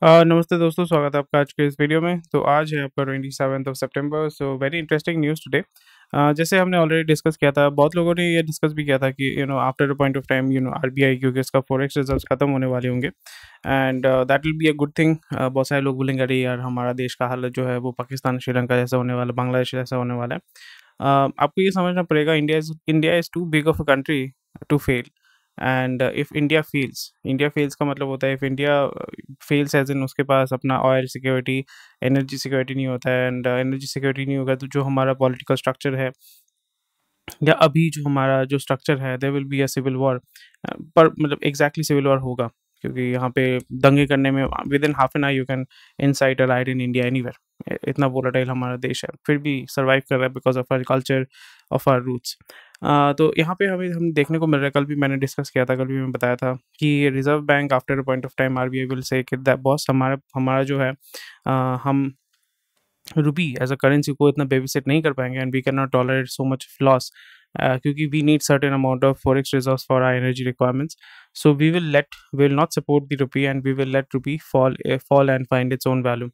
नमस्ते दोस्तों, स्वागत है आपका आज के इस वीडियो में। तो आज है आपका 27th of September. So very interesting news today. जैसे हमने ऑलरेडी डिस्कस किया था, बहुत लोगों ने ये डिस्कस भी किया था कि after a point of time RBI, क्योंकि इसका फॉरेक्स रिजर्व्स खत्म होने वाले होंगे and that will be a good thing. बहुत सारे लोग बोलेंगे अरे यार, हमारा देश का हालत जो है वो पाकिस्तान श्रीलंका जैसा होने वाला, बांग्लादेश जैसा होने वाला है। आपको ये समझना पड़ेगा, India is too big of a country to fail. And if India fails का मतलब होता है, if India fails as in उसके पास अपना ऑयल सिक्योरिटी, एनर्जी सिक्योरिटी नहीं होता है। एंड एनर्जी सिक्योरिटी नहीं होगा तो जो हमारा पॉलिटिकल स्ट्रक्चर है, या अभी जो हमारा जो स्ट्रक्चर है, there will be a civil war. पर मतलब एग्जैक्टली सिविल वॉर होगा, क्योंकि यहाँ पे दंगे करने में within half an hour you can incite a riot in India anywhere. इतना वोलेटाइल हमारा देश है, फिर भी सर्वाइव कर रहा है because of our culture, of our roots. तो यहाँ पे हम देखने को मिल रहा है, कल भी मैंने डिस्कस किया था, कल भी मैं बताया था कि reserve bank after a point of time RBI will say कि दैट बॉस, हमारा हमारा जो है, हम रुपी एज अ करेंसी को इतना बेबीसिट नहीं कर पाएंगे and we can not tolerate so much loss, क्योंकि we need certain amount of forex reserves for our energy requirements. So we will not support the rupee and we will let rupee fall and find its own value.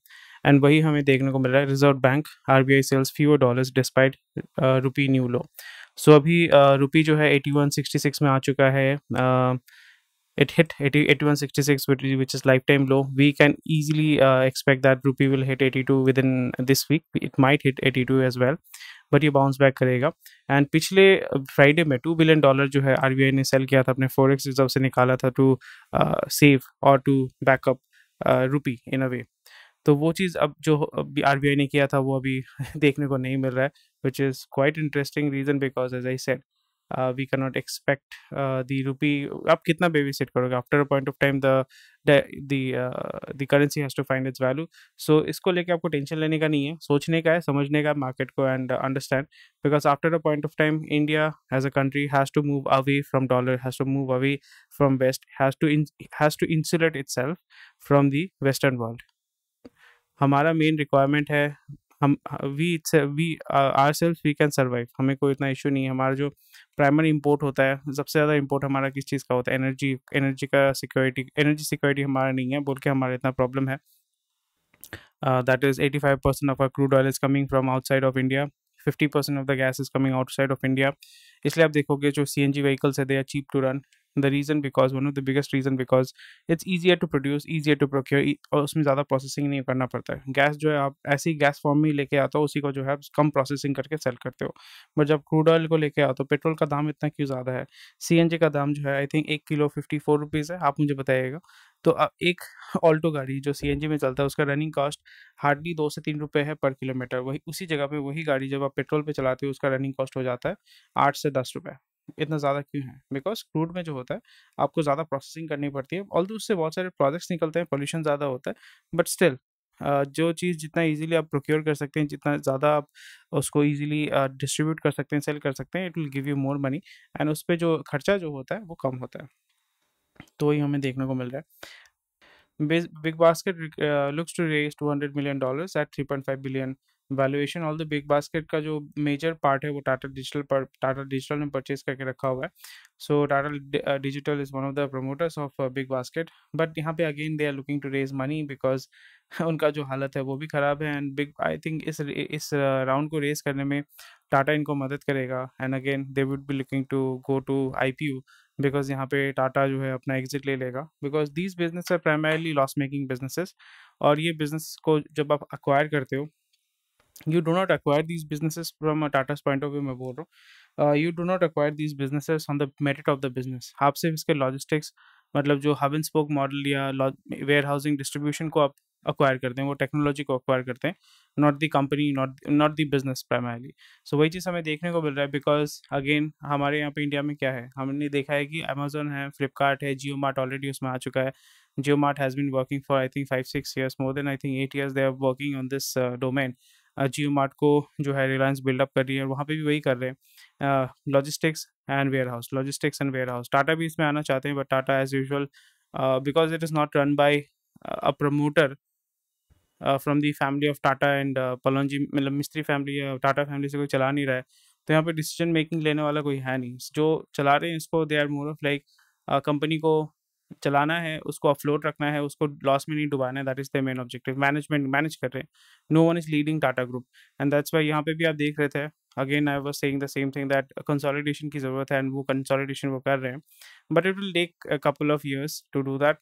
And वही हमें देखने को मिल रहा है, Reserve Bank RBI sells fewer dollars despite rupee new low. So अभी rupee जो है 8166 में आ चुका है। It hit 8166, which is lifetime low. We can easily expect that rupee will hit 82 within this week. It might hit 82 as well, but ये bounce back करेगा। And पिछले Friday में $2 बिलियन जो है आरबीआई ने सेल किया था, अपने फॉरेक्स रिजर्व से निकाला था टू सेव और टू बैकअप रुपी इन अ वे। तो वो चीज़ अब जो आरबीआई ने किया था वो अभी देखने को नहीं मिल रहा है, which is quite interesting reason, because as I said we can not expect the rupee. आप कितना बेबी सेट करोगे, after a point of time the currency has to find its value. So इसको लेके आपको टेंशन लेने का नहीं है, सोचने का है, समझने का मार्केट को and understand, because after a point of time India as a country has to move away from dollar, has to move away from west, has to insulate itself from the western world. हमारा main requirement है, हम we ourselves we can survive, हमें कोई इतना issue नहीं है। हमारा जो प्राइमरी इंपोर्ट होता है, सबसे ज़्यादा इंपोर्ट हमारा किस चीज़ का होता है, एनर्जी सिक्योरिटी हमारा नहीं है बोल के हमारा इतना प्रॉब्लम है। That is 85% of our crude oil is coming from outside of India. 50% of the gas is coming outside of India. इसलिए आप देखोगे जो CNG vehicles है, they are cheap to run. The reason, because one of the biggest reason, because it's easier to produce, easier to procure, और उसमें ज़्यादा processing नहीं करना पड़ता है। गैस जो है आप ऐसी गैस फॉर्म में ही लेके आते हो, उसी को जो है आप कम प्रोसेसिंग करके सेल करते हो। बट जब क्रूड ऑयल को लेके आते हो, पेट्रोल का दाम इतना क्यों ज़्यादा है? CNG का दाम जो है आई थिंक 1 किलो 54 रुपीज़ है, आप मुझे बताइएगा। तो एक ऑल्टो गाड़ी जो सीएनजी में चलता है, उसका रनिंग कॉस्ट हार्डली 2 से 3 रुपए है पर किलोमीटर। वही उसी जगह पे वही गाड़ी जब आप पेट्रोल पे चलाते हो, उसका रनिंग कॉस्ट हो जाता है 8 से 10 रुपए। इतना ज़्यादा क्यों है? बिकॉज़ क्रूड में जो होता है, आपको ज़्यादा प्रोसेसिंग करनी पड़ती है। ऑल्दो उससे बहुत सारे प्रोडक्ट्स निकलते हैं, पॉल्यूशन ज़्यादा होता है, बट स्टिल जो चीज़ जितना ईज़िली आप प्रोक्योर कर सकते हैं, जितना ज़्यादा आप उसको ईज़िली डिस्ट्रीब्यूट कर सकते हैं, सेल कर सकते हैं, it will give you more money, and उस पे जो खर्चा जो होता है, वो कम होता है। तो वही हमें देखने को मिल रहा है। Big Basket looks to raise $200 million at 3.5 billion valuation. All the big basket का जो मेजर पार्ट है वो टाटा डिजिटल ने परचेज करके रखा हुआ है। So Tata Digital is one of the promoters of BigBasket, but यहाँ पे again they are looking to raise money, because उनका जो हालत है वो भी ख़राब है। एंड बिग आई थिंक इस राउंड को रेज करने में टाटा इनको मदद करेगा, and again they would be looking to go to IPO, because यहाँ पे टाटा जो है अपना एग्जिट ले लेगा, because these business are primarily loss making businesses. और ये बिजनेस को जब आप अक्वायर करते हो, you do not acquire these businesses from a Tata's point of view, मैं बोल रहा हूँ। You do not acquire these businesses on the merit of the business। आप सिर्फ इसके लॉजिस्टिक्स, मतलब जो हब एंड स्पोक मॉडल या वेयर हाउसिंग डिस्ट्रीब्यूशन को आप अक्वायर करते हैं, वो टेक्नोलॉजी को अक्वायर करते हैं, not the company, not the business primarily. So वही चीज़ हमें देखने को मिल रहा है, बिकॉज अगेन हमारे यहाँ पे इंडिया में क्या है, हमने देखा है कि अमेजोन है, फ्लिपकार्ट है, जियो मार्ट ऑलरेडी उसमें आ चुका है। JioMart has been working for I think 5-6 years, more than I think 8 years they are working on this domain. JioMart को जो है रिलायंस बिल्डअप कर रही है, और वहाँ पे भी वही कर रहे हैं, logistics and warehouse. Tata भी इसमें आना चाहते हैं, but Tata as usual, because it is not run by a promoter from the family of Tata and Pallonji, मतलब मिस्त्री फैमिली या टाटा फैमिली से कोई चला नहीं रहा है, तो यहाँ पे डिसीजन मेकिंग लेने वाला कोई है नहीं। जो चला रहे हैं इसको, they are more of like company को चलाना है, उसको अफ़्लोट रखना है, उसको लॉस में नहीं डुबाना है, that is the main objective. Management manage कर रहे हैं, no one is leading Tata group and that's why यहाँ पे भी आप देख रहे थे, again I was saying the same thing that consolidation की ज़रूरत है एंड वो कंसोलिडेशन वो कर रहे हैं। But it will take a couple of years to do that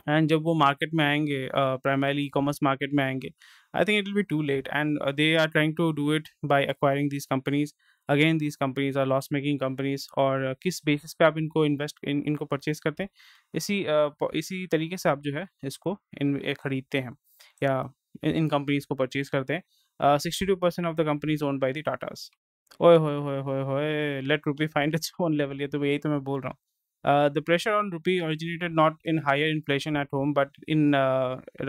and जब वो मार्केट में आएँगे प्राइमरीली ई-कॉमर्स मार्केट में आएँगे, I think it will be too late and they are trying to do it by acquiring these companies. Again these companies are loss making companies और किस basis पे आप इनको इनको परचेज़ करते हैं, इसी तरीके से आप जो है इसको खरीदते हैं या इन कंपनीज़ को परचेज़ करते हैं। 62% of the companies owned by the Tatas. ओए होए होए होए होए! लेट रूपी फाइंड इट्स ओन लेवल ये तो यही तो मैं बोल रहा हूँ। The pressure on rupee originated not in higher inflation at home, but in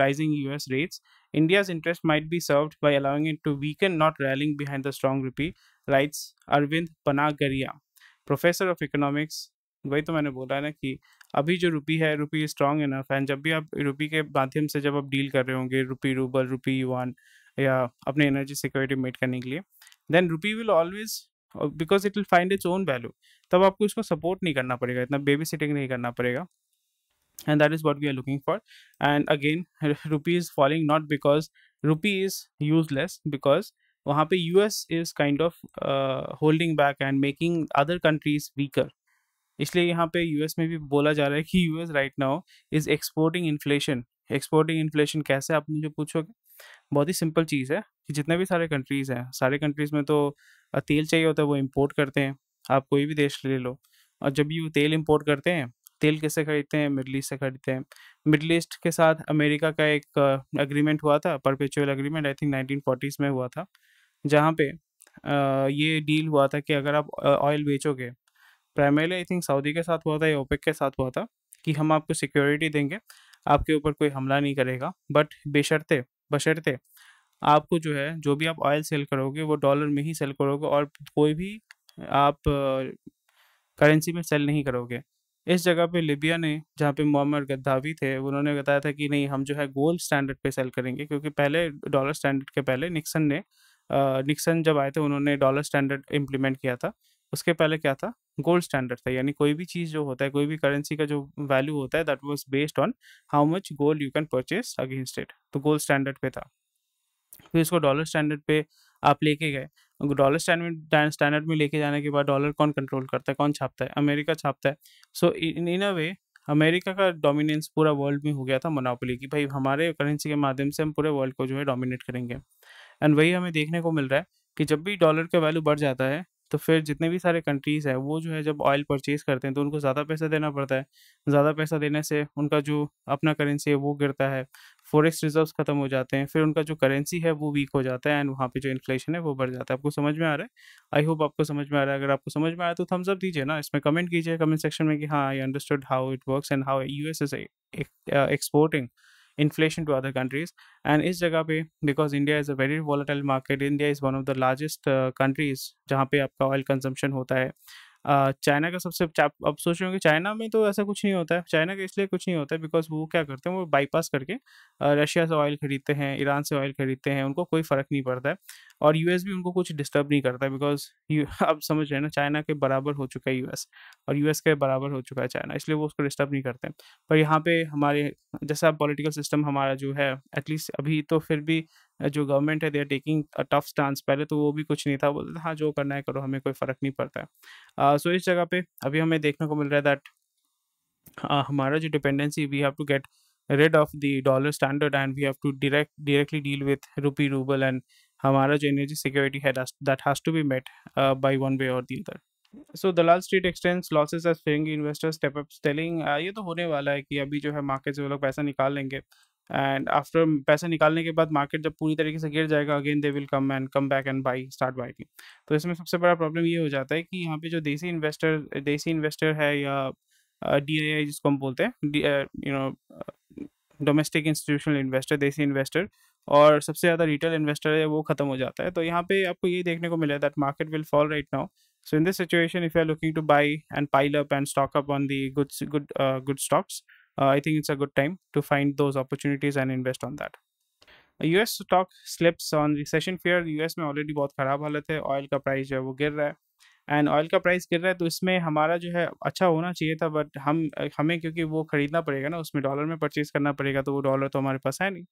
rising US rates. India's interest might be served by allowing it to weaken, not rallying behind the strong rupee, writes Arvind Panagaria, professor of economics. वही तो मैंने बोला ना कि अभी जो रुपी है, रुपी strong enough and जब भी आप रुपी के माध्यम से जब आप डील कर रहे होंगे, रुपी रूबल, रुपी युआन या अपने एनर्जी सिक्योरिटी मेट करने के लिए, then rupee will always because it will find its own value. तब आपको इसको सपोर्ट नहीं करना पड़ेगा, इतना बेबी सिटिंग नहीं करना पड़ेगा and that is what we are looking for. And again rupee is falling not because rupee is useless, because वहाँ पे US is kind of holding back and making other countries weaker. इसलिए यहाँ पे US में भी बोला जा रहा है कि US right now is exporting inflation. Exporting inflation कैसे, आप मुझे पूछोगे? बहुत ही सिंपल चीज़ है कि जितने भी सारे कंट्रीज़ हैं, सारे कंट्रीज़ में तो तेल चाहिए होता है, वो इम्पोर्ट करते हैं। आप कोई भी देश ले लो और जब भी वो तेल इम्पोर्ट करते हैं, तेल किससे खरीदते हैं? मिडल ईस्ट से खरीदते हैं। मिडल ईस्ट के साथ अमेरिका का एक एग्रीमेंट हुआ था, perpetual agreement, I think 1940s में हुआ था, जहाँ पे ये डील हुआ था कि अगर आप ऑयल बेचोगे, प्राइमरीली आई थिंक सऊदी के साथ हुआ था या ओपेक के साथ हुआ था, कि हम आपको सिक्योरिटी देंगे, आपके ऊपर कोई हमला नहीं करेगा, बट बशर्ते आपको जो है, जो भी आप ऑयल सेल करोगे वो डॉलर में ही सेल करोगे और कोई भी आप करेंसी में सेल नहीं करोगे। इस जगह पे लिबिया ने, जहाँ पे मुअम्मर गद्दाफ़ी थे, उन्होंने बताया था कि नहीं, हम जो है गोल्ड स्टैंडर्ड पे सेल करेंगे, क्योंकि पहले डॉलर स्टैंडर्ड के पहले निक्सन जब आए थे उन्होंने डॉलर स्टैंडर्ड इम्प्लीमेंट किया था। उसके पहले क्या था? गोल्ड स्टैंडर्ड था, यानी कोई भी चीज़ जो होता है, कोई भी करेंसी का जो वैल्यू होता है, that was based on how much gold you can purchase against it, तो गोल्ड स्टैंडर्ड पे था। फिर इसको डॉलर स्टैंडर्ड पे आप लेके गए। डॉलर स्टैंडर्ड में लेके जाने के बाद डॉलर कौन कंट्रोल करता है, कौन छापता है? अमेरिका छापता है। सो इन अ वे अमेरिका का डोमिनेंस पूरा वर्ल्ड में हो गया था, मोनोपोली की, भाई हमारे करेंसी के माध्यम से हम पूरे वर्ल्ड को जो है डोमिनेट करेंगे। एंड वही हमें देखने को मिल रहा है कि जब भी डॉलर का वैल्यू बढ़ जाता है, तो फिर जितने भी सारे कंट्रीज़ हैं, वो जो है जब ऑयल परचेज़ करते हैं, तो उनको ज़्यादा पैसा देना पड़ता है। ज़्यादा पैसा देने से उनका जो अपना करेंसी है वो गिरता है, फॉरेक्स रिज़र्व्स खत्म हो जाते हैं, फिर उनका जो करेंसी है वो वीक हो जाता है एंड वहाँ पे जो इन्फ्लेशन है वो बढ़ जाता है। आपको समझ में आ रहा है? आई होप आपको समझ में आ रहा है। अगर आपको समझ में आया तो थम्स अप दीजिए ना, इसमें कमेंट कीजिए कमेंट सेक्शन में कि हाँ, I understood how it works and how US is exporting inflation to other countries. And इस जगह पे, because India is a very volatile market, India is one of the largest countries जहाँ पे आपका oil consumption होता है। China का सबसे चाप अब सोच रहे होंगे चाइना में तो ऐसा कुछ नहीं होता है। चाइना का इसलिए कुछ नहीं होता है बिकॉज़ वो क्या करते हैं, वो बाईपास करके रशिया से ऑयल खरीदते हैं, ईरान से ऑयल खरीदते हैं, उनको कोई फ़र्क नहीं पड़ता है और यूएस भी उनको कुछ डिस्टर्ब नहीं करता है बिकॉज़ यू आप समझ रहे हैं ना, चाइना के बराबर हो चुका है यूएस और यूएस के बराबर हो चुका है चाइना, इसलिए वो उसको डिस्टर्ब नहीं करते हैं। पर यहाँ पे हमारे जैसा पॉलिटिकल सिस्टम हमारा जो है, एटलीस्ट अभी तो फिर भी जो गवर्नमेंट है, they are taking a tough stance. पहले तो वो भी कुछ नहीं था, बोलते थे हाँ, जो करना है करो, हमें कोई फ़र्क नहीं पड़ता है। सो इस जगह पे अभी हमें देखने को मिल रहा है दैट हमारा जो dependency, we have to get rid of the dollar standard and we have to directly deal with rupee rouble and हमारा जो एनर्जी सिक्योरिटी है, that has to be met by one way or the other. So Dalal street extends losses as फेइंग investors step up selling. ये तो होने वाला है कि अभी जो है मार्केट से वो लोग पैसा निकाल लेंगे एंड आफ्टर पैसा निकालने के बाद मार्केट जब पूरी तरीके से गिर जाएगा, again they will come back and start buying. तो इसमें सबसे बड़ा प्रॉब्लम ये हो जाता है कि यहाँ पे जो देसी इन्वेस्टर है या डीआईआई जिसको हम बोलते हैं, डोमेस्टिक इंस्टीट्यूशनल इन्वेस्टर, देसी इन्वेस्टर, और सबसे ज़्यादा रिटेल इन्वेस्टर है, वो खत्म हो जाता है। तो यहाँ पे आपको ये देखने को मिला that market will fall right now. So in this situation, if you are looking to buy and pile up and stock up on the good stocks, I think it's a good time to find those opportunities and invest on that. US stock slips on recession fear। US में already बहुत ख़राब हालत है, oil का price जो है वो गिर रहा है एंड ऑयल का प्राइस गिर रहा है, तो इसमें हमारा जो है अच्छा होना चाहिए था, बट हमें क्योंकि वो खरीदना पड़ेगा ना, उसमें डॉलर में परचेज करना पड़ेगा, तो वो डॉलर तो हमारे पास है नहीं।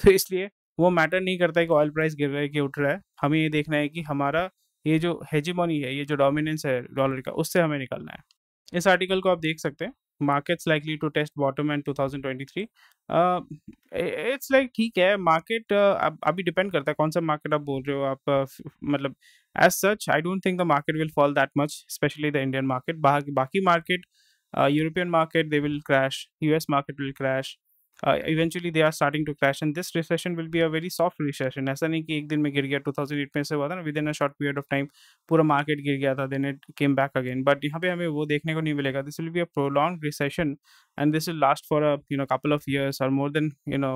तो इसलिए वो मैटर नहीं करता है कि ऑयल प्राइस गिर रहा है कि उठ रहा है, हमें ये देखना है कि हमारा ये जो हेजिमोनी है, ये जो डोमिनेंस है डॉलर का, उससे हमें निकलना है। इस आर्टिकल को आप देख सकते हैं, markets likely to test bottom and 2023। It's like ठीक है, मार्केट अभी डिपेंड करता है कौन सा मार्केट आप बोल रहे हो आप, मतलब as such I don't think the market will fall that much, specially the Indian market. बाकी market, European market they will crash, US market will crash, eventually they are starting to crash, and this recession will be a very soft recession। ऐसा नहीं कि एक दिन में गिर गया, 2008 में से हुआ था ना, within a short period of time पूरा मार्केट गिर गया था, then it came back again. But यहाँ पे हमें वो देखने को नहीं मिलेगा, this will be a prolong recession, and this will last for a couple of years or more than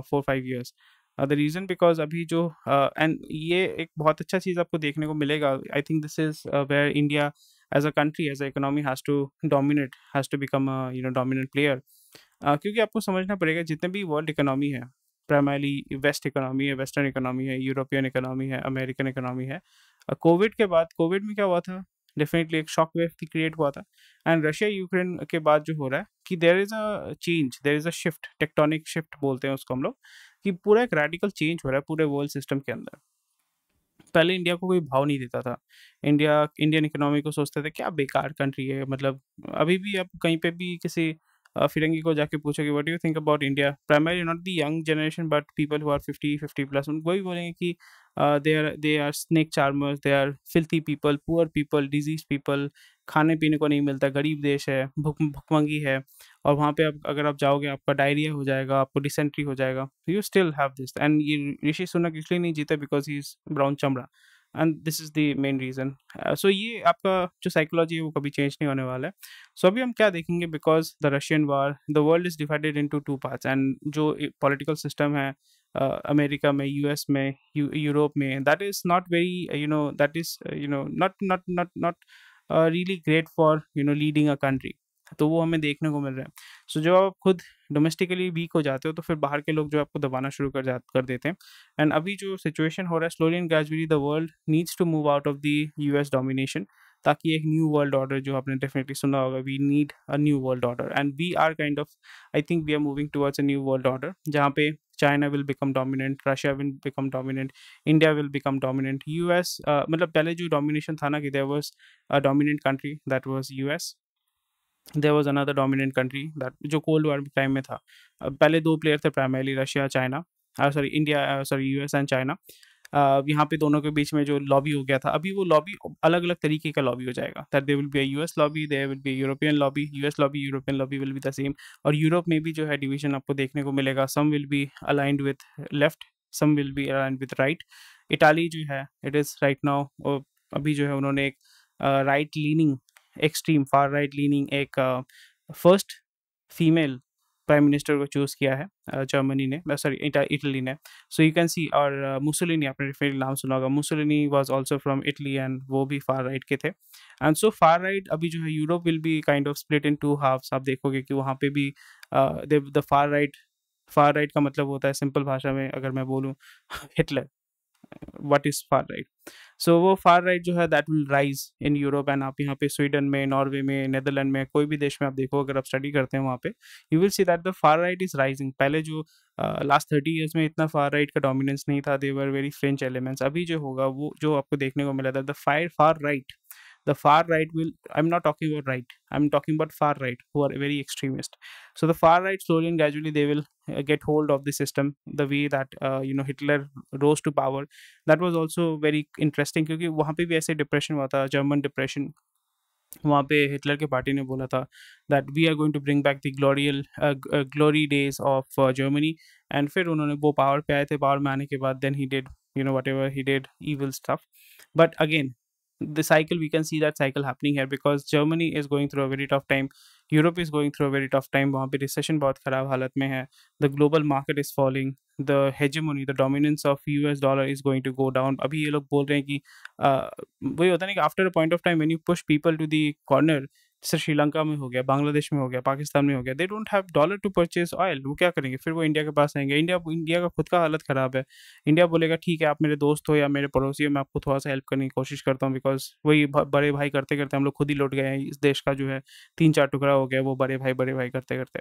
4-5 years। The reason because अभी जो एंड ये एक बहुत अच्छा चीज़ आपको देखने को मिलेगा, I think this is where India as a country, as a economy has to dominate, has to become a dominant player. क्योंकि आपको समझना पड़ेगा जितने भी वर्ल्ड इकोनॉमी है, प्राइमरली वेस्ट इकोनॉमी है, वेस्टर्न इकोनॉमी है, यूरोपियन इकोनॉमी है, अमेरिकन इकोनॉमी है, कोविड के बाद, कोविड में क्या हुआ था, डेफिनेटली एक शॉक वेव क्रिएट हुआ था। एंड रशिया यूक्रेन के बाद जो हो रहा है कि there is a change, there is a shift, tectonic shift बोलते हैं उसको हम लोग, कि पूरा एक रेडिकल चेंज हो रहा है पूरे वर्ल्ड सिस्टम के अंदर। पहले इंडिया को कोई भाव नहीं देता था, इंडियन इकोनॉमी को सोचते थे क्या बेकार कंट्री है, मतलब अभी भी आप कहीं पे भी किसी फिरंगी को जाके पूछोगे what do you think about India, primarily not the young generation but people who are 50 plus, उनको वही बोलेंगे कि they are snake charmers, they are filthy people, poor people, disease people, खाने पीने को नहीं मिलता, गरीब देश है, भुखमंगी है, और वहाँ पे आप अगर आप जाओगे आपका डायरिया हो जाएगा, आपको डिसेंट्री हो जाएगा, you still have this. And ये ऋषि सुनक इसलिए नहीं जीते बिकॉज ही इज ब्राउन चमड़ा, and this is the main reason. So ये आपका जो साइकोलॉजी है वो कभी चेंज नहीं होने वाला है। सो अभी हम क्या देखेंगे, because the Russian war, the world is divided into two parts, and जो पॉलिटिकल सिस्टम है अमेरिका में, यूएस में, यूरोप में, that is not very that is not really great for leading a country. तो वो हमें देखने को मिल रहा है। सो जब आप खुद डोमेस्टिकली वीक हो जाते हो, तो फिर बाहर के लोग जो आपको दबाना शुरू कर देते हैं। एंड अभी जो सिचुएशन हो रहा है, slowly and gradually the world needs to move out of the US domination, ताकि एक न्यू वर्ल्ड ऑर्डर, जो आपने डेफिनेटली सुना होगा, we need a new world order, and we are kind of, I think we are moving towards a new world order, जहाँ पे China will become dominant, Russia will become dominant, India will become dominant, US, मतलब पहले जो domination था ना, कि there was a dominant country, that was US, there was another dominant country that, जो cold war time में था। पहले दो प्लेयर थे primarily, Russia China, sorry India, sorry US and China. यहाँ पे दोनों के बीच में जो लॉबी हो गया था, अभी वो लॉबी अलग अलग तरीके का लॉबी हो जाएगा, that there will be a US lobby, there will be European lobby, US lobby, European lobby will be the same. और यूरोप में भी जो है डिवीजन आपको देखने को मिलेगा, some will be aligned with left, some will be aligned with right. Italy जो है, इट इज़ राइट नाउ, अभी जो है उन्होंने एक right leaning, extreme far right leaning, एक फर्स्ट फीमेल प्राइम मिनिस्टर को चूज़ किया है जर्मनी ने, सॉरी इटली ने। सो यू कैन सी, और मुसोलिनी, आपने डेफिनेटली नाम सुना होगा, Mussolini was also from Italy, and वो भी फार राइट के थे। एंड सो फार राइट अभी जो है, Europe will be kind of split in two halves. आप देखोगे कि वहाँ पे भी द फार राइट का मतलब होता है, सिंपल भाषा में अगर मैं बोलूँ, Hitler. What is far right? So वो फार राइट जो है, that will rise in Europe, and आप यहाँ पे स्वीडन में, नॉर्वे में, नेदरलैंड में, कोई भी देश में आप देखो, अगर आप स्टडी करते हैं वहाँ पे, you will see that the far right is rising. पहले जो लास्ट 30 ईयर्स में इतना फार राइट का डोमिनेंस नहीं था, दे वर वेरी फ्रेंच एलिमेंट्स। अभी जो होगा वो जो आपको देखने को मिला था, the far right, the far right will, I'm not talking about right, I'm talking about far right, who are very extremist. So the far right, slowly and gradually, they will get hold of the system, the way that Hitler rose to power. That was also very interesting, क्योंकि वहाँ पे भी ऐसे depression हुआ था, German depression. वहाँ पे Hitler के पार्टी ने बोला था that we are going to bring back the glory days of Germany, and फिर उन्होंने वो पावर पे आए थे, पावर में आने के बाद then he did whatever he did, evil stuff. But again, the cycle, we can see that cycle happening here, because Germany is going through a very tough time, Europe is going through a very tough time, वहाँ पे recession बहुत खराब हालत में है, the global market is falling, the hegemony, the dominance of US dollar is going to go down। अभी ये लोग बोल रहे हैं कि वही होता है ना कि after a point of time when you push people to the corner, जैसे श्रीलंका में हो गया, बांग्लादेश में हो गया, पाकिस्तान में हो गया, they don't have dollar to purchase oil. वो क्या करेंगे? फिर वो इंडिया के पास आएंगे। इंडिया इंडिया का खुद का हालत ख़राब है। इंडिया बोलेगा ठीक है, आप मेरे दोस्त हो या मेरे पड़ोसी हो, मैं आपको थोड़ा सा हेल्प करने की कोशिश करता हूँ, बिकॉज वही बड़े भाई करते करते हम लोग खुद ही लौट गए हैं। इस देश का जो है 3-4 टुकड़ा हो गया, वो बड़े भाई करते करते।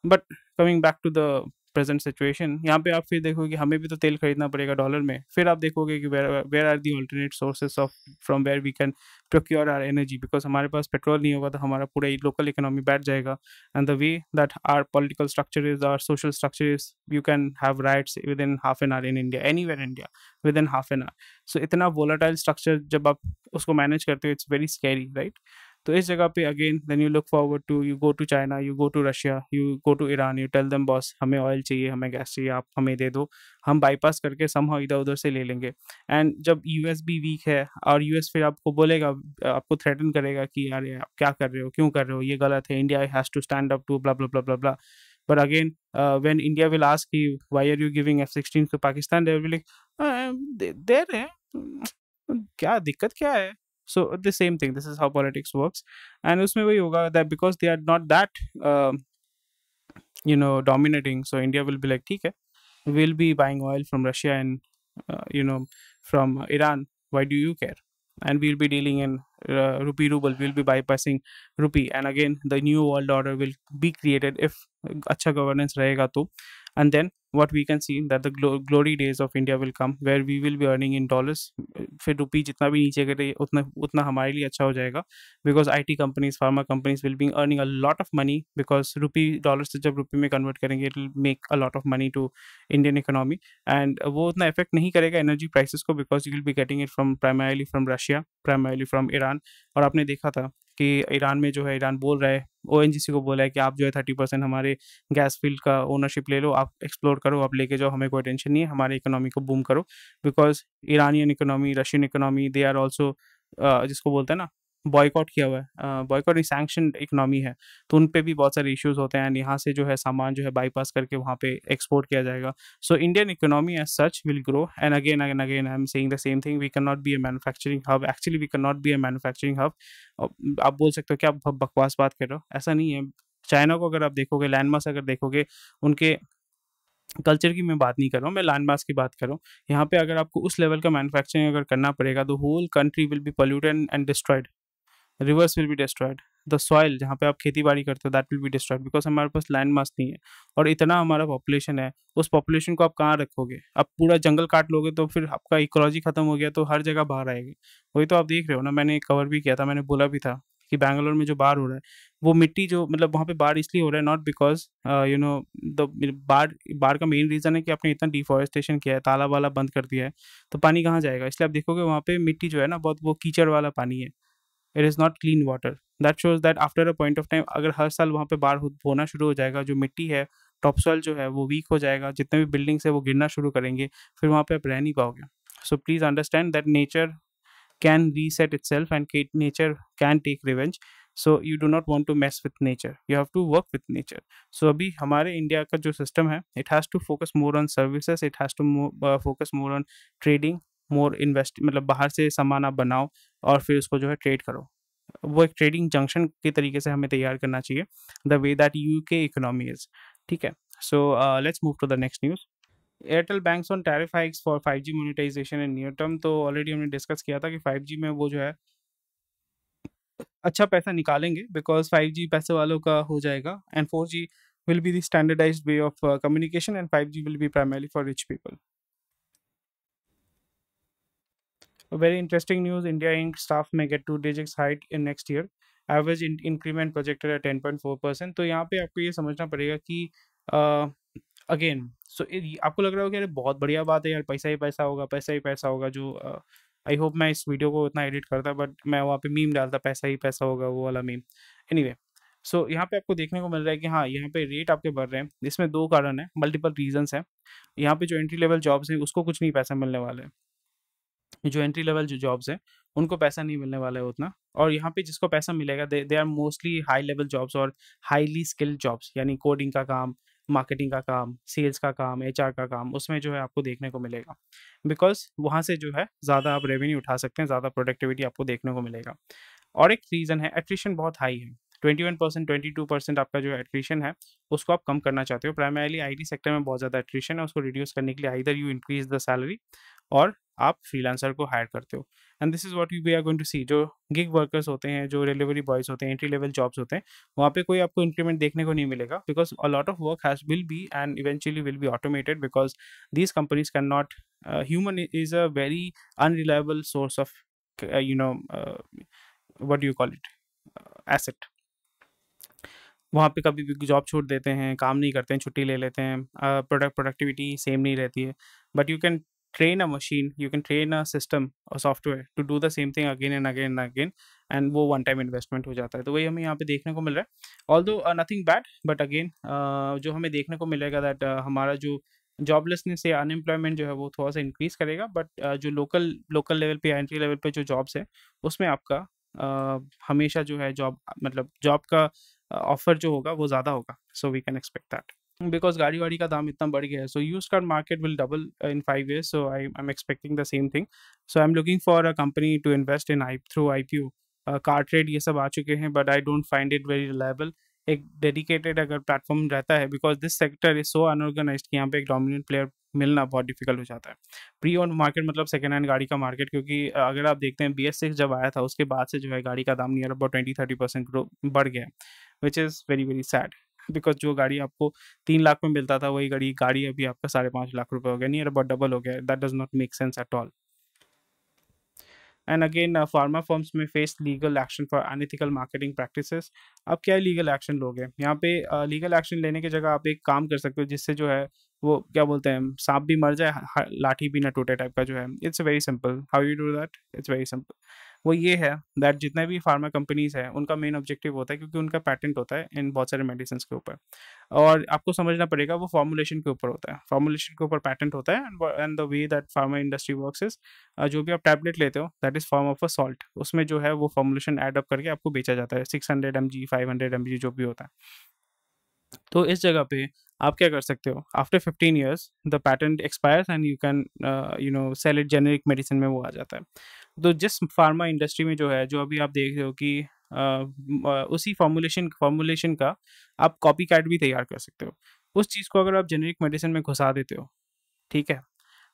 But coming back to the present situation, यहाँ पे आप फिर देखोगे कि हमें भी तो तेल खरीदना पड़ेगा डॉलर में। फिर आप देखोगे कि where are the alternate sources of from where we can procure our energy, because हमारे पास पेट्रोल नहीं होगा तो हमारा पूरा लोकल इकोनॉमी बैठ जाएगा। And the way that our political structure is, our social structure is, you can have riots within half an hour in India, anywhere India, within half an hour. So इतना volatile structure जब आप उसको manage करते हो, it's very scary, right? तो इस जगह पे again then you look forward to, you go to China, you go to Russia, you go to Iran, you tell them boss हमें ऑयल चाहिए, हमें गैस चाहिए, आप हमें दे दो, हम बाईपास करके समहाउ इधर उधर से ले लेंगे। एंड जब यूएस भी वीक है और यूएस फिर आपको बोलेगा, आपको थ्रेटन करेगा कि यार ये आप क्या कर रहे हो, क्यों कर रहे हो, ये गलत है, India has to stand up to blah blah blah blah blah. But again, when India will ask you, why are you giving F-16 to Pakistan? They will be like, दे रहे हैं, क्या दिक्कत क्या है? So the same thing. This is how politics works. And उसमें वही होगा that because they are not that dominating, so India will be like, ठीक है, we'll be buying oil from Russia and from Iran. Why do you care? And we'll be dealing in rupee ruble. We'll be bypassing rupee. And again, the new world order will be created if अच्छा governance रहेगा तो. And then what we can see that the glory days of India will come where we will be earning in dollars. फिर रुपी जितना भी नीचे गिरे उतना उतना हमारे लिए अच्छा हो जाएगा, because IT companies, pharma companies will be earning a lot of money, because rupee dollar से जब रुपी में कन्वर्ट करेंगे it will make a lot of money to Indian economy. And वो उतना इफेक्ट नहीं करेगा एनर्जी प्राइसेस को, because you will be getting it from primarily from Russia, primarily from Iran. और आपने देखा था कि ईरान में जो है, ईरान बोल रहा है, ONGC को बोला है कि आप जो है 30% हमारे गैस फील्ड का ओनरशिप ले लो, आप एक्सप्लोर करो, आप लेके जाओ, हमें कोई टेंशन नहीं है, हमारे इकोनॉमी को बूम करो। Because Iranian economy, Russian economy, they are also जिसको बोलते हैं ना, बॉयकॉट किया हुआ है, बॉयकॉट सैंक्शन इकोनॉमी है, तो उन पे भी बहुत सारे इश्यूज होते हैं। एंड यहाँ से जो है सामान जो है बाईपास करके वहाँ पे एक्सपोर्ट किया जाएगा। So Indian economy as such will grow. And again I am saying the same thing, we can not be a manufacturing hub, actually we can not be a manufacturing hub. आप बोल सकते हो कि आप बकवास बात कर रहे हो, ऐसा नहीं है। चाइना को अगर आप देखोगे, लैंडमास अगर देखोगे, उनके कल्चर की मैं बात नहीं कर रहा हूँ, मैं लैंडमास की बात कर रहा हूँ। यहाँ पे अगर आपको उस लेवल का मैन्युफैक्चरिंग अगर करना पड़ेगा, तो whole country will be polluted and destroyed, rivers will be destroyed, the soil जहाँ पे आप खेती बाड़ी करते हो that will be destroyed, because हमारे पास लैंड मास नहीं है। और इतना हमारा पॉपुलेशन है, उस पॉपुलेशन को आप कहाँ रखोगे? आप पूरा जंगल काट लोगे तो फिर आपका इकोलॉजी खत्म हो गया, तो हर जगह बाढ़ आएगी। वही तो आप देख रहे हो ना, मैंने कवर भी किया था, मैंने बोला भी था कि बैंगलोर में जो बाढ़ हो रहा है, वो मिट्टी जो मतलब वहाँ पे बाढ़ इसलिए हो रहा है, नॉट बिकॉज द बाढ़ बाढ़ का मेन रीज़न है कि आपने इतना डिफॉरेस्टेशन किया है, तालाब वाला बंद कर दिया है, तो पानी कहाँ जाएगा? इसलिए आप देखोगे वहाँ पे मिट्टी जो है ना, बहुत वो कीचड़ वाला पानी है, it is not clean water. That shows that after a point of time, अगर हर साल वहाँ पे बाढ़ होना शुरू हो जाएगा, जो मिट्टी है, टॉप सॉइल जो है वो वीक हो जाएगा, जितने भी बिल्डिंग्स है वो गिरना शुरू करेंगे, फिर वहाँ पे आप रह नहीं पाओगे। So please understand that nature can reset itself and nature can take revenge. So you do not want to mess with nature, you have to work with nature. So अभी हमारे इंडिया का जो सिस्टम है, it has to focus more on services, it has to focus more on trading, more invest, मतलब बाहर से सामान आप बनाओ और फिर उसको जो है ट्रेड करो। वो एक ट्रेडिंग जंक्शन के तरीके से हमें तैयार करना चाहिए, the way that UK economy is. ठीक है, so let's move to the next news. Airtel banks on tariff hikes for 5G monetisation in near term. तो ऑलरेडी हमने डिस्कस किया था कि 5G में वो जो है अच्छा पैसा निकालेंगे, बिकॉज 5G पैसे वालों का हो जाएगा, and 4G will be the standardized way of communication, and 5G will be primarily for rich people. A very interesting news, India Inc. staff may get 2 digits hike in next year. Average increment projected at 10.4%. तो यहाँ पे आपको ये समझना पड़ेगा कि again आपको लग रहा होगा कि अरे बहुत बढ़िया बात है यार, पैसा ही पैसा होगा, पैसा ही पैसा होगा। जो आई होप मैं इस वीडियो को उतना एडिट करता, बट मैं वहाँ पे मीम डालता, पैसा ही पैसा होगा, वो वाला मीम। एनीवे, सो यहाँ पे आपको देखने को मिल रहा है कि हाँ, यहाँ पे रेट आपके बढ़ रहे हैं। इसमें 2 कारण है, मल्टीपल रीजंस हैं। यहाँ पे जो एंट्री लेवल जॉब्स हैं उसको कुछ नहीं पैसा मिलने वाला है, जो एंट्री लेवल जो जॉब्स हैं उनको पैसा नहीं मिलने वाला है उतना। और यहाँ पे जिसको पैसा मिलेगा, they are mostly high level jobs और हाईली स्किल्ड जॉब्स, यानी कोडिंग का काम, मार्केटिंग का काम, सेल्स का काम, HR का काम, उसमें जो है आपको देखने को मिलेगा, बिकॉज वहाँ से जो है ज़्यादा आप रेवेन्यू उठा सकते हैं, ज़्यादा प्रोडक्टिविटी आपको देखने को मिलेगा। और एक रीज़न है एट्रिशन बहुत हाई है, 21%, 22% आपका जो एट्रिशन है, उसको आप कम करना चाहते हो। प्राइमरीली आईटी सेक्टर में बहुत ज़्यादा एट्रिशन है, उसको रिड्यूस करने के लिए either you increase the salary और आप फ्रीलांसर को हायर करते हो। And this is what we are going to see. जो गिग वर्कर्स होते हैं, जो डिलीवरी बॉयज़ होते हैं, एंट्री लेवल जॉब्स होते हैं, वहाँ पे कोई आपको इंक्रीमेंट देखने को नहीं मिलेगा, because a lot of work has will be and eventually will be automated, because these companies cannot human is a very unreliable source of what do you call it, asset. वहाँ पे कभी भी job छोड़ देते हैं, काम नहीं करते हैं, छुट्टी ले लेते हैं, प्रोडक्टिविटी सेम नहीं रहती है, but you can train a machine, you can train a system और software to do the same thing again and again and again, and वो वन टाइम इन्वेस्टमेंट हो जाता है। तो वही हमें यहाँ पे देखने को मिल रहा है, although nothing bad, but again जो हमें देखने को मिलेगा दैट हमारा जो जॉबलेसनेस या अनएम्प्लॉयमेंट जो है वो थोड़ा सा इंक्रीज करेगा, बट जो लोकल लोकल लेवल पे या एंट्री लेवल पे जो जॉब्स है उसमें आपका हमेशा जो है जॉब मतलब जॉब का ऑफर जो होगा वो ज़्यादा होगा, so we can expect that. Because गाड़ी वाड़ी का दाम इतना बढ़ गया है, so used car market will double in 5 years, so I am expecting the same thing. So I am looking for a company to invest in I through IPO। Car trade ये सब आ चुके हैं, but I don't find it very reliable. एक dedicated अगर platform रहता है, because this sector is so unorganised कि यहाँ पे एक डोमिनेंट प्लेयर मिलना बहुत डिफिकल्ट हो जाता है। प्री ओन्ड मार्केट मतलब सेकेंड हैंड गाड़ी का मार्केट, क्योंकि अगर आप देखते हैं BS6 जब आया था उसके बाद से जो है गाड़ी का दाम नियर अबाउट 20-30% ग्रो बढ़ गया है, which is very very sad, because जो गाड़ी आपको 3 लाख में मिलता था वही गाड़ी अभी आपका 5.5 लाख रुपए हो गया, नियर अबाउट डबल हो गया। That does not make sense at all. And again pharma firms में face legal action for unethical marketing practices. अब क्या लीगल एक्शन लोगे यहाँ पे? लीगल एक्शन लेने की जगह आप एक काम कर सकते हो जिससे जो है वो क्या बोलते हैं, सांप भी मर जाए लाठी भी ना टूटे टाइप का जो है। It's very simple how you do that, it's very simple. वो ये है दैट जितने भी फार्मा कंपनीज हैं उनका मेन ऑब्जेक्टिव होता है, क्योंकि उनका पेटेंट होता है इन बहुत सारे मेडिसिन के ऊपर, और आपको समझना पड़ेगा वो फॉर्मुलेशन के ऊपर होता है, फॉर्मुलेशन के ऊपर पेटेंट होता है। And the way that pharma industry works is, जो भी आप टैबलेट लेते हो that is form of a salt, उसमें जो है वो फॉर्मुलेशन एड अप करके आपको बेचा जाता है, 600 mg 500 mg जो भी होता है। तो इस जगह पे आप क्या कर सकते हो, after 15 years the patent expires and you can sell it generic medicine में वो आ जाता है। तो जिस फार्मा इंडस्ट्री में जो है, जो अभी आप देख रहे हो कि उसी फॉर्मुलेशन का आप कॉपी कैट भी तैयार कर सकते हो, उस चीज़ को अगर आप जेनेरिक मेडिसिन में घुसा देते हो, ठीक है।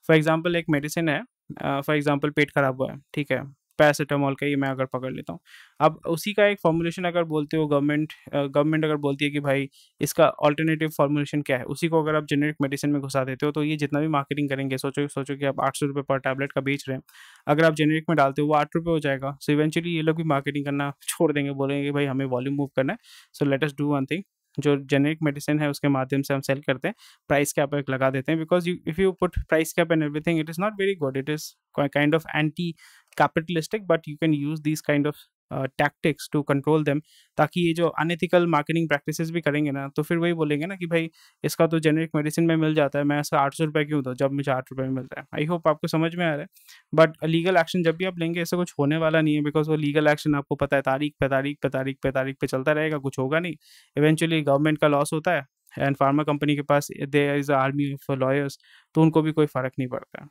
फॉर एग्जांपल एक मेडिसिन है, फॉर एग्जांपल पेट खराब हुआ है, ठीक है, पैरासिटामोल का ही मैं अगर पकड़ लेता हूँ। अब उसी का एक फॉर्मुलेशन अगर बोलते हो गवर्नमेंट अगर बोलती है कि भाई इसका अल्टरनेटिव फॉर्मुलेशन क्या है, उसी को अगर आप जेनेरिक मेडिसिन में घुसा देते हो, तो ये जितना भी मार्केटिंग करेंगे, सोचो सोचो कि आप 800 रुपये पर टैबलेट का बेच रहे हैं, अगर आप जेनेरिक में डालते हो वो 8 रुपये हो जाएगा। सो इवेंचुअली ये लोग भी मार्केटिंग करना छोड़ देंगे, बोलेंगे कि भाई हमें वॉल्यूम मूव करना है, so let us do one thing, जो जेनेरिक मेडिसिन है उसके माध्यम से हम सेल करते हैं, प्राइस कैप एक लगा देते हैं, because you if you put price cap and everything it is not very good, it is kind of anti capitalistic, but you can use these kind of tactics to control them, ताकि ये जो unethical marketing practices भी करेंगे ना, तो फिर वही बोलेंगे ना कि भाई इसका तो जेनेरिक मेडिसिन में मिल जाता है, मैं इसका 800 रुपये क्यों दूँ जब मुझे 8 रुपये में मिल रहा है। आई होप आपको समझ में आ रहा है। बट लीगल एक्शन जब भी आप लेंगे ऐसा कुछ होने वाला नहीं है, बिकॉज वो लीगल एक्शन आपको पता है तारीख पे तारीख पे तारीख पे तारीख पे चलता रहेगा, कुछ होगा नहीं। इवेंचुअली गवर्नमेंट का लॉस होता है एंड फार्मा कंपनी के पास there is army of lawyers, तो उनको भी कोई फर्क नहीं पड़ता है।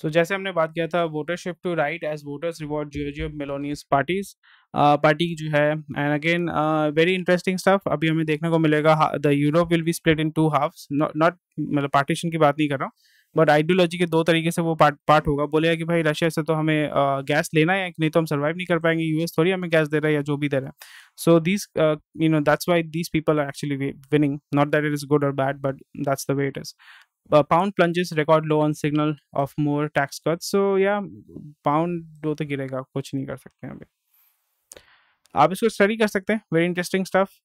सो जैसे हमने बात किया था voters shift to right as voters reward जियोजियो मेलोनियस पार्टीज, पार्टी जो है, and again very interesting stuff अभी हमें देखने को मिलेगा। The Europe will be split in 2 halves, not मतलब पार्टीशन की बात नहीं कर रहा हूँ, बट आइडियोलॉजी के 2 तरीके से वो पार्ट होगा। बोलेगा कि भाई रशिया से तो हमें गैस लेना है, नहीं तो हम सर्वाइव नहीं कर पाएंगे, यूएस थोड़ी हमें गैस दे रहा है या जो भी दे रहा है। So these that's why these people are actually winning, not that it is good or bad, but that's the way it is. Pound plunges record low on signal of more tax cuts. So yeah, pound दो तो गिरेगा, कुछ नहीं कर सकते हैं अभी। आप इसको स्टडी कर सकते हैं, very interesting stuff.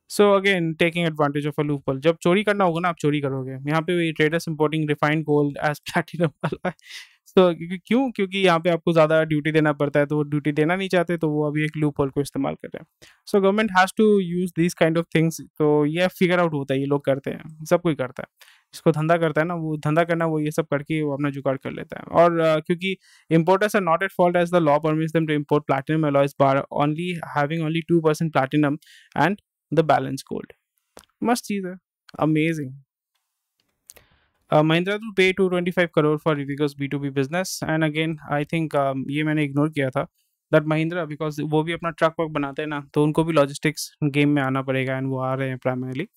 So again taking advantage of a loophole, जब चोरी करना होगा ना आप चोरी करोगे। यहाँ पे traders importing refined gold as platinum वाला है। तो क्यों? क्योंकि यहाँ पे आपको ज़्यादा ड्यूटी देना पड़ता है, तो वो ड्यूटी देना नहीं चाहते, तो वो अभी एक लूपहोल को इस्तेमाल कर रहे हैं। So government has to use this kind of things. तो ये फिगर आउट होता है, ये लोग करते हैं, सब कोई करता है। जिसको धंधा करता है ना, वो धंधा करना, वो ये सब करके वो अपना जुगाड़ कर लेता है। और क्योंकि importers are not at fault as the law permits them to import platinum alloys bar only having only 2% platinum and the balance gold. मस्त चीज़ है, amazing. Mahindra to pay 225 crore for Rivigo's B2B business, and again I think ये मैंने ignore किया था, that Mahindra, because वो भी अपना truck work बनाते हैं ना, तो उनको भी लॉजिस्टिक्स गेम में आना पड़ेगा, एंड वो आ रहे हैं primarily.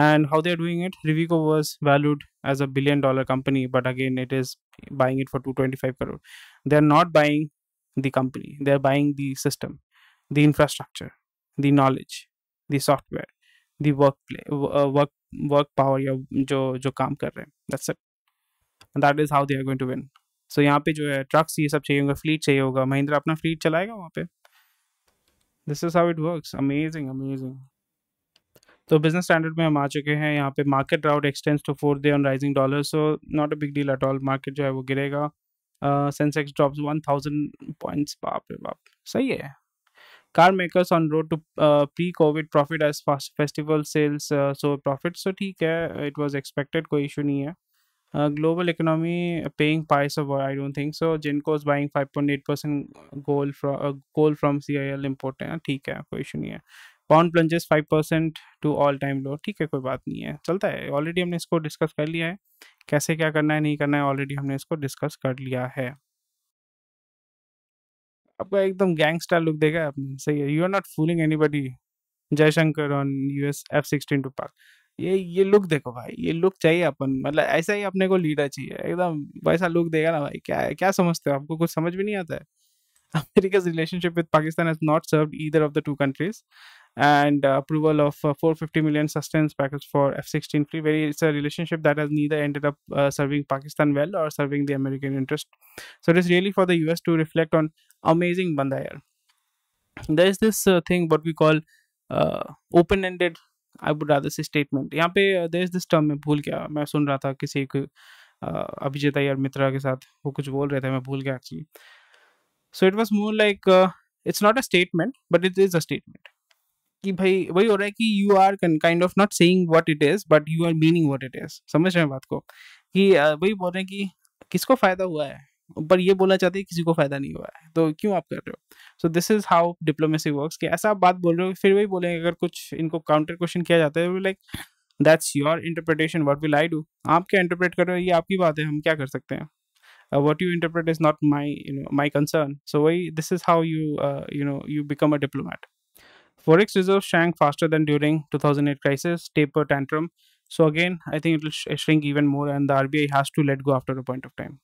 And how they're doing it, Rivigo was valued as a $1 billion company, but again it is buying it for 225 crore. They're not buying the company, they're buying the system, the infrastructure, the knowledge, the software, the work power, या जो काम कर रहे हैं. That's it. And that is how they are going to win. So यहाँ पे जो है ट्रक्स ये सब चाहिए होगा, फ्लीट चाहिए होगा, महिंद्रा अपना फ्लीट चलाएगा वहाँ पे. This is how it works. Amazing, amazing. तो बिजनेस स्टैंडर्ड में हम आ चुके हैं. यहाँ पे market rout extends to 4th day on rising dollar, so not a big deal at all. Market जो है वो गिरेगा. Sensex drops 1000 points. बाप रे बाप, सही है. Car makers on road to pre covid profit as festival sales, so profit तो ठीक है, इट वाज एक्सपेक्टेड, कोई इशू नहीं है. Global economy paying price of war, I don't think so. Genco is buying 5.8% coal from CIL import है, ठीक है, कोई इशू नहीं है. Pound plunges 5% to all time low, ठीक है, कोई बात नहीं है, चलता है. ऑलरेडी हमने इसको डिस्कस कर लिया है, कैसे क्या करना है नहीं करना है, ऑलरेडी हमने इसको डिस्कस कर लिया है. आपका एकदम गैंगस्टर लुक देगा आपने, सही है. You are not fooling anybody. Jaishankar on US F-16 to Pak. ये लुक देखो भाई, ये लुक चाहिए अपन, मतलब ऐसा ही अपने को लीडर चाहिए, एकदम वैसा लुक देगा ना भाई. क्या समझते हो, आपको कुछ समझ भी नहीं आता है. America's relationship with Pakistan has not served either of the two countries, and approval of 450 million sustenance package for F-16 fleet. It's a relationship that has neither ended up serving Pakistan well or serving the American interest. So it is really for the US to reflect on amazing banda yaar. There is this thing what we call open-ended, I would rather say, statement. यहाँ पे there is this term, मैं भूल गया, मैं सुन रहा था किसी एक अभिजीत अय्यर मित्रा के साथ, वो कुछ बोल रहे थे, मैं भूल गया actually. So it was more like it's not a statement, but it is a statement. कि भाई वही हो रहा है कि you are kind of not saying what it is, but you are meaning what it is. समझ रहे हैं बात को, कि वही बोल रहे हैं कि किसको फायदा हुआ है, पर ये बोलना चाहते हैं किसी को फायदा नहीं हुआ है, तो क्यों आप कर रहे हो. So this is how diplomacy works, कि ऐसा आप बात बोल रहे हो, फिर वही बोलेंगे अगर कुछ इनको काउंटर क्वेश्चन किया जाता है, like that's your interpretation, what will I do. आप क्या इंटरप्रेट कर रहे हो, ये आपकी बात है, हम क्या कर सकते हैं. What you interpret is not my concern. So this is how you become a diplomat. Forex reserves shrank faster than during 2008 crisis taper tantrum. So again, I think it will shrink even more, and the RBI has to let go after a point of time.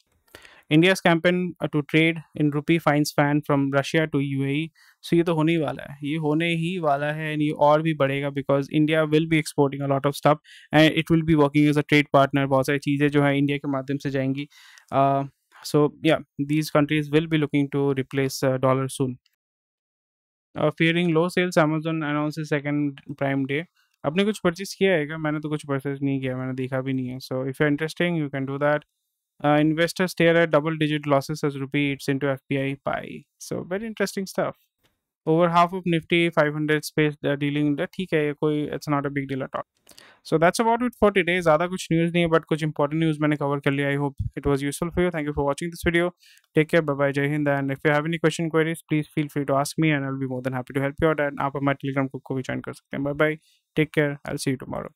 India's campaign to trade in rupee fines fan from Russia to UAE. So ये तो होने ही वाला है, ये होने ही वाला है, and ये और भी बढ़ेगा, because India will be exporting a lot of stuff and it will be working as a trade partner. बहुत सारी चीज़ें जो है इंडिया के माध्यम से जाएंगी. So yeah, these countries will be looking to replace dollar soon. Fearing low sales, Amazon announces second Prime Day. आपने कुछ परचेज किया है क्या? मैंने तो कुछ परचेज नहीं किया, मैंने देखा भी नहीं है. So if you're interested, you can do that. Investors stare at double-digit losses as rupee eats into FPI pie. So very interesting stuff. Over half of Nifty 500 space dealing that, ठीक है, ये कोई, it's not a big deal at all. So that's about it for today. ज़्यादा कुछ news नहीं है, but कुछ important news मैंने कवर कर लिया. I hope it was useful for you. Thank you for watching this video. Take care. Bye bye. Jai Hind. And if you have any question queries, please feel free to ask me, and I'll be more than happy to help you out. And आप हमारे Telegram group को भी join कर सकते हैं. Bye bye. Take care. I'll see you tomorrow.